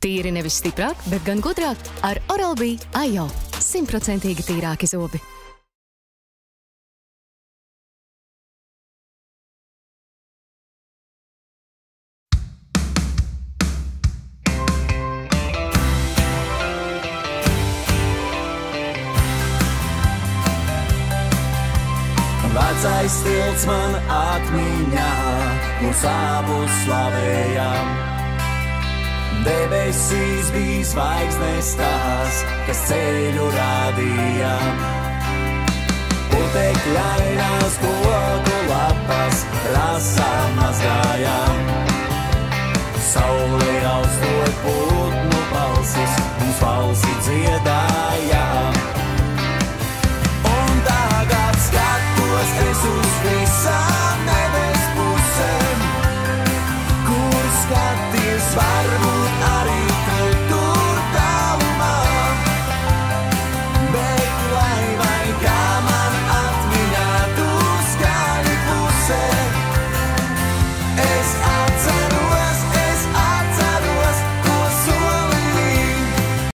Tīri nevis stiprāk, bet gan gudrāk ar Oral-B AIO. 100% tīrāki zobi. Vecais tilts man atmiņā, mūs abus slavējām. Debesīs bija zvaigznes tās, kas ceļu rādījām. Putekļainās koku lapas rasā mazgājām. Saule austoja putnu balsis, mums valsi dziedājām.